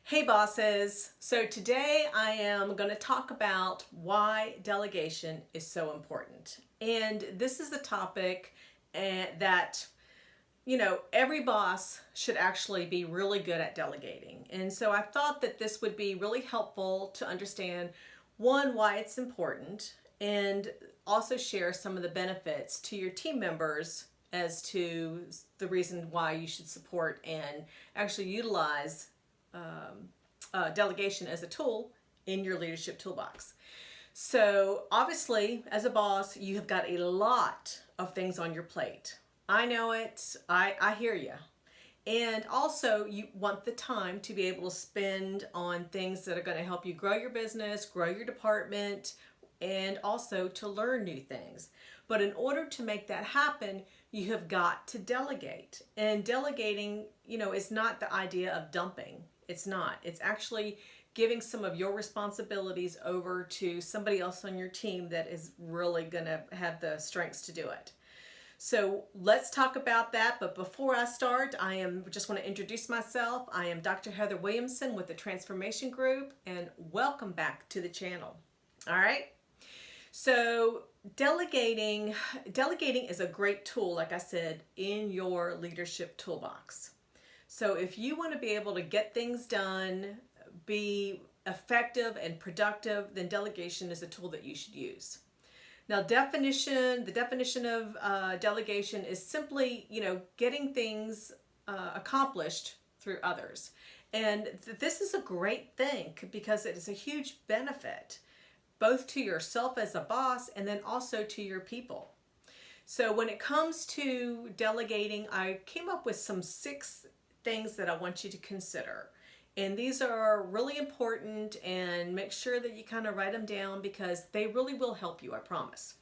Hey bosses! So today I am going to talk about why delegation is so important. And this is a topic that, every boss should actually be really good at delegating. And so I thought that this would be really helpful to understand, one, why it's important, and also share some of the benefits to your team members as to the reason why you should support and actually utilize delegation as a tool in your leadership toolbox. So obviously, as a boss, you have got a lot of things on your plate. I know it. I hear you. And also, you want the time to be able to spend on things that are going to help you grow your business, grow your department, and also to learn new things. But in order to make that happen, you have got to delegate. And delegating, is not the idea of dumping. It's not. It's actually giving some of your responsibilities over to somebody else on your team that is really going to have the strengths to do it. So let's talk about that. But before I start, I just want to introduce myself. I am Dr. Heather Williamson with the Transformation Group, and welcome back to the channel. All right. So delegating is a great tool, like I said, in your leadership toolbox. So if you want to be able to get things done, be effective and productive, then delegation is a tool that you should use. Now, the definition of delegation is simply, getting things accomplished through others. And this is a great thing because it is a huge benefit, both to yourself as a boss and then also to your people. So when it comes to delegating, I came up with some 6 things that I want you to consider. And these are really important, and make sure that you kind of write them down because they really will help you, I promise.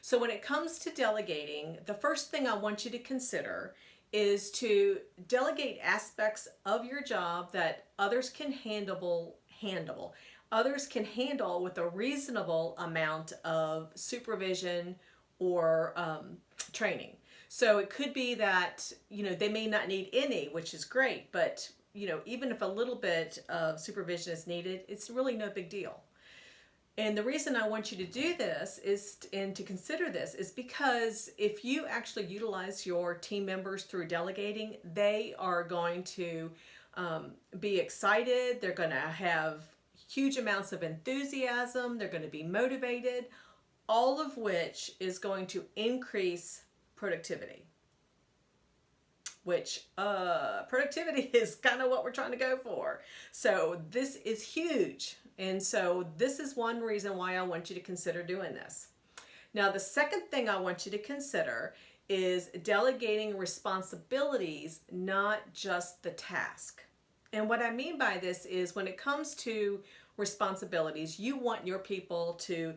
So when it comes to delegating, the first thing I want you to consider is to delegate aspects of your job that others can handle. Others can handle with a reasonable amount of supervision or training. So it could be that, they may not need any, which is great, but, even if a little bit of supervision is needed, it's really no big deal. And the reason I want you to do this and to consider this is because if you actually utilize your team members through delegating, they are going to be excited. They're going to have huge amounts of enthusiasm. They're going to be motivated, all of which is going to increase productivity, which productivity is kind of what we're trying to go for. So this is huge. And so this is one reason why I want you to consider doing this. Now, the second thing I want you to consider is delegating responsibilities, not just the task. And what I mean by this is when it comes to responsibilities, you want your people to,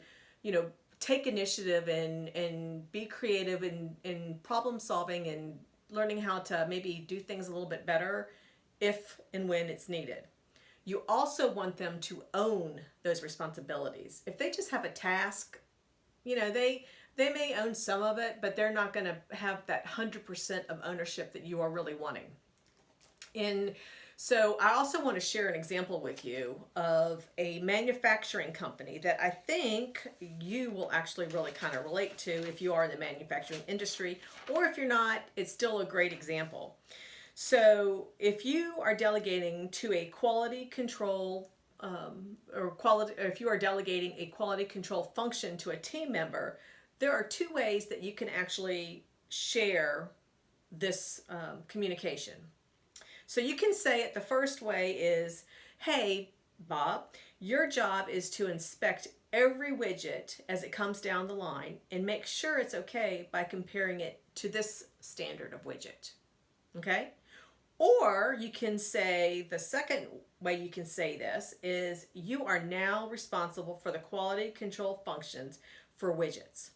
take initiative and be creative in problem solving and learning how to maybe do things a little bit better if and when it's needed. You also want them to own those responsibilities. If they just have a task, they may own some of it, but they're not going to have that 100% of ownership that you are really wanting. And so I also want to share an example with you of a manufacturing company that I think you will actually really kind of relate to if you are in the manufacturing industry, or if you're not, it's still a great example. So if you are delegating to a quality control or if you are delegating a quality control function to a team member, there are 2 ways that you can actually share this communication. So you can say it, the first way is, hey, Bob, your job is to inspect every widget as it comes down the line and make sure it's okay by comparing it to this standard of widget. Okay? Or you can say, the second way you can say this is, you are now responsible for the quality control functions for widgets.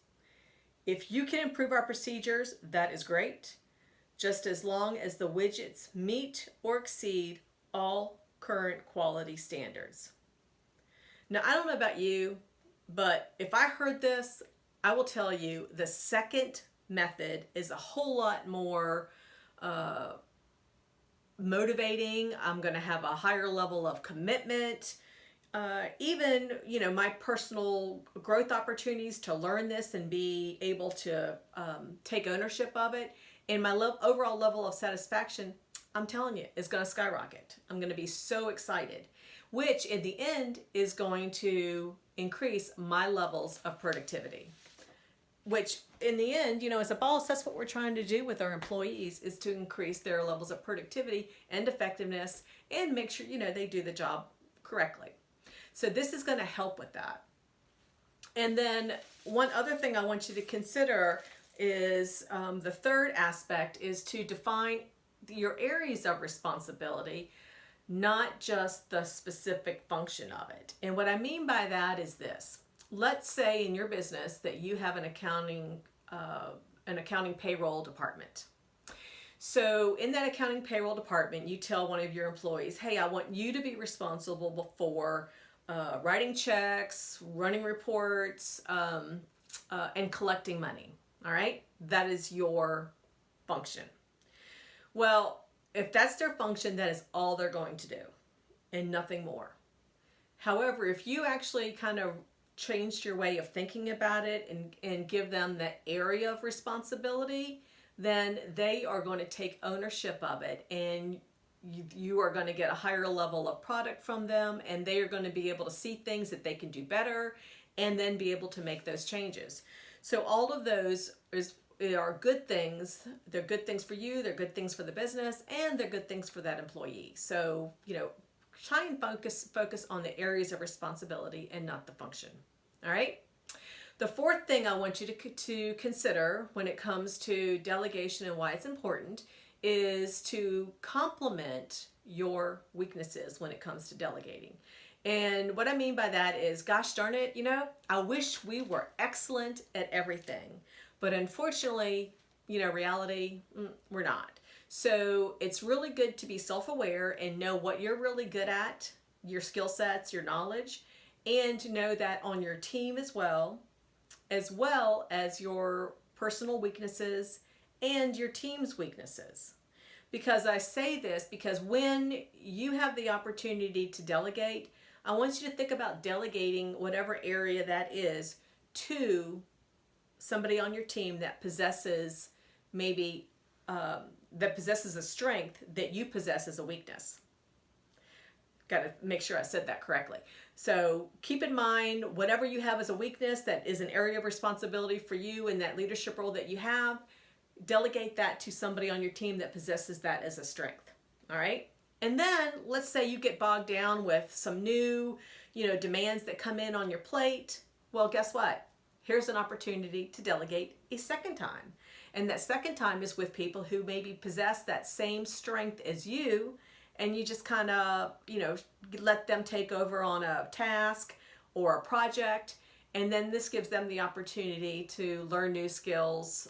If you can improve our procedures, that is great, just as long as the widgets meet or exceed all current quality standards. Now, I don't know about you, but if I heard this, I will tell you the second method is a whole lot more motivating. I'm going to have a higher level of commitment. Even, my personal growth opportunities to learn this and be able to take ownership of it, and my overall level of satisfaction, I'm telling you, is going to skyrocket. I'm going to be so excited, which in the end is going to increase my levels of productivity. Which in the end, as a boss, that's what we're trying to do with our employees, is to increase their levels of productivity and effectiveness and make sure, they do the job correctly. So this is going to help with that. And then one other thing I want you to consider is the third aspect is to define your areas of responsibility, not just the specific function of it. And what I mean by that is this. Let's say in your business that you have an accounting payroll department. So in that accounting payroll department, you tell one of your employees, hey, I want you to be responsible for writing checks, running reports, and collecting money. All right? That is your function. Well, if that's their function, that is all they're going to do and nothing more. However, if you actually kind of changed your way of thinking about it and give them that area of responsibility, then they are going to take ownership of it, and you are going to get a higher level of product from them, and they are going to be able to see things that they can do better and then be able to make those changes. So all of those are good things. They're good things for you, they're good things for the business, and they're good things for that employee. So, try and focus on the areas of responsibility and not the function. All right? The fourth thing I want you to consider when it comes to delegation and why it's important is to complement your weaknesses when it comes to delegating. And what I mean by that is, gosh darn it, I wish we were excellent at everything. But unfortunately, reality, we're not. So it's really good to be self-aware and know what you're really good at, your skill sets, your knowledge, and to know that on your team as well as your personal weaknesses and your team's weaknesses. Because I say this because when you have the opportunity to delegate, I want you to think about delegating whatever area that is to somebody on your team that possesses a strength that you possess as a weakness. Got to make sure I said that correctly. So keep in mind, whatever you have as a weakness that is an area of responsibility for you in that leadership role that you have, delegate that to somebody on your team that possesses that as a strength. All right? And then let's say you get bogged down with some new, demands that come in on your plate. Well, guess what? Here's an opportunity to delegate a second time. And that second time is with people who maybe possess that same strength as you, and you just kind of, let them take over on a task or a project. And then this gives them the opportunity to learn new skills,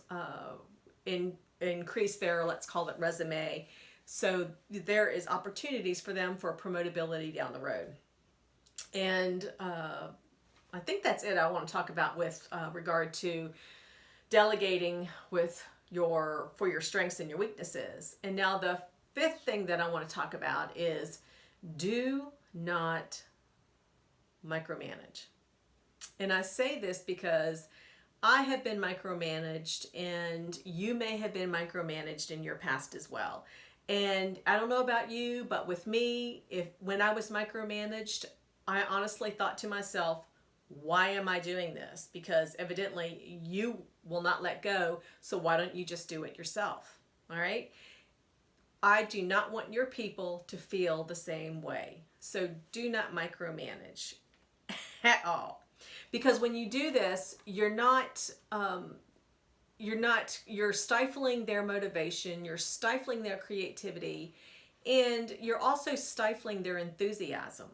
increase their, let's call it, resume. So there is opportunities for them for promotability down the road. And I think that's it I want to talk about with regard to delegating for your strengths and your weaknesses. And now the fifth thing that I want to talk about is do not micromanage. And I say this because I have been micromanaged, and you may have been micromanaged in your past as well. And I don't know about you, but with me, when I was micromanaged, I honestly thought to myself, why am I doing this? Because evidently you will not let go, so why don't you just do it yourself? All right? I do not want your people to feel the same way. So do not micromanage at all. Because when you do this, you're stifling their motivation, you're stifling their creativity, and you're also stifling their enthusiasm.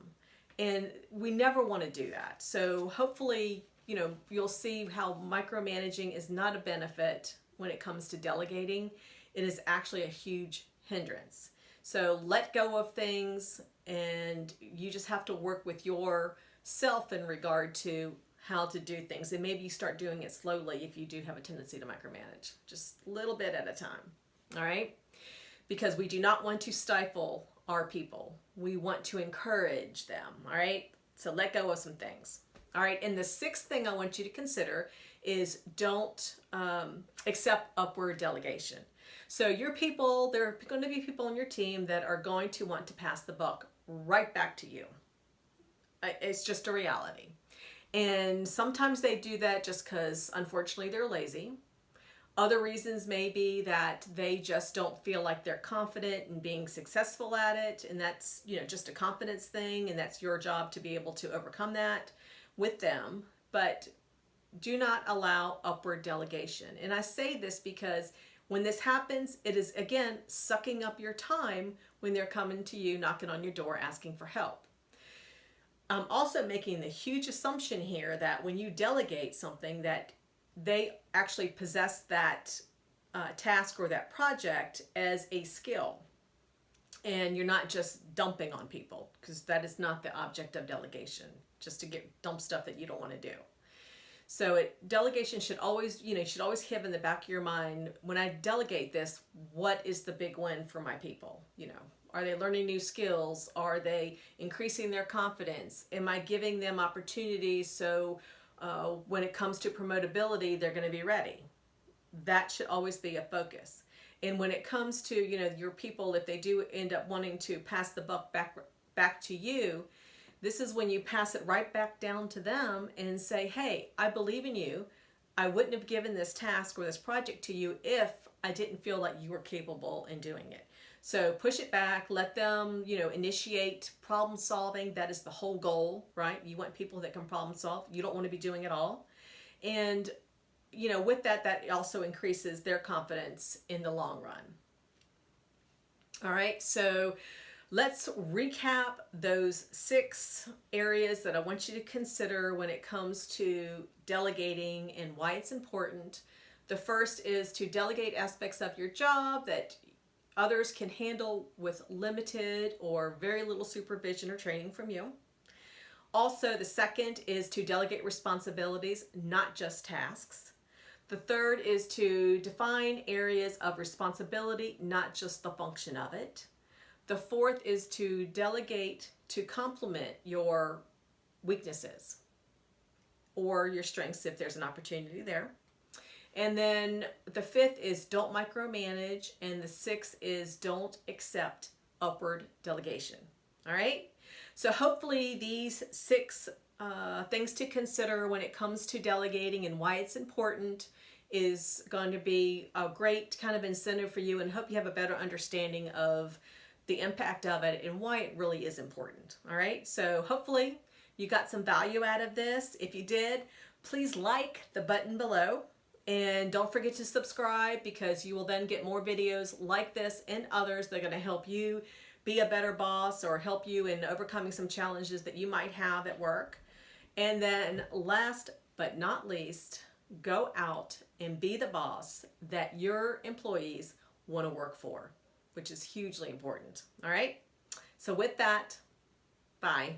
And we never want to do that. So hopefully, you'll see how micromanaging is not a benefit when it comes to delegating. It is actually a huge hindrance. So let go of things, and you just have to work with yourself in regard to how to do things. And maybe you start doing it slowly if you do have a tendency to micromanage, just a little bit at a time. All right. because we do not want to stifle our people. We want to encourage them, all right? So let go of some things. All right, and the sixth thing I want you to consider is don't accept upward delegation. So your people, there are going to be people on your team that are going to want to pass the buck right back to you. It's just a reality. And sometimes they do that just because, unfortunately, they're lazy. Other reasons may be that they just don't feel like they're confident in being successful at it. And that's, just a confidence thing. And that's your job to be able to overcome that with them. But do not allow upward delegation. And I say this because when this happens, it is, again, sucking up your time when they're coming to you, knocking on your door, asking for help. I'm also making the huge assumption here that when you delegate something, that they actually possess that task or that project as a skill. And you're not just dumping on people, because that is not the object of delegation, just to dump stuff that you don't want to do. So delegation should always, should always have in the back of your mind, when I delegate this, what is the big win for my people? Are they learning new skills? Are they increasing their confidence? Am I giving them opportunities so when it comes to promotability, they're going to be ready? That should always be a focus. And when it comes to, your people, if they do end up wanting to pass the buck back to you, this is when you pass it right back down to them and say, hey, I believe in you. I wouldn't have given this task or this project to you if I didn't feel like you were capable in doing it. So push it back, let them, initiate problem solving. That is the whole goal, right? You want people that can problem solve. You don't want to be doing it all. And, with that also increases their confidence in the long run. All right, so let's recap those 6 areas that I want you to consider when it comes to delegating and why it's important. The first is to delegate aspects of your job that others can handle with limited or very little supervision or training from you. Also, the second is to delegate responsibilities, not just tasks. The third is to define areas of responsibility, not just the function of it. The fourth is to delegate to complement your weaknesses or your strengths if there's an opportunity there. And then the fifth is don't micromanage. And the sixth is don't accept upward delegation. All right. So hopefully these 6 things to consider when it comes to delegating and why it's important is going to be a great kind of incentive for you, and hope you have a better understanding of the impact of it and why it really is important. All right. So hopefully you got some value out of this. If you did, please like the button below. And don't forget to subscribe, because you will then get more videos like this and others that are going to help you be a better boss or help you in overcoming some challenges that you might have at work. And then last but not least, go out and be the boss that your employees want to work for, which is hugely important. All right. So with that, bye.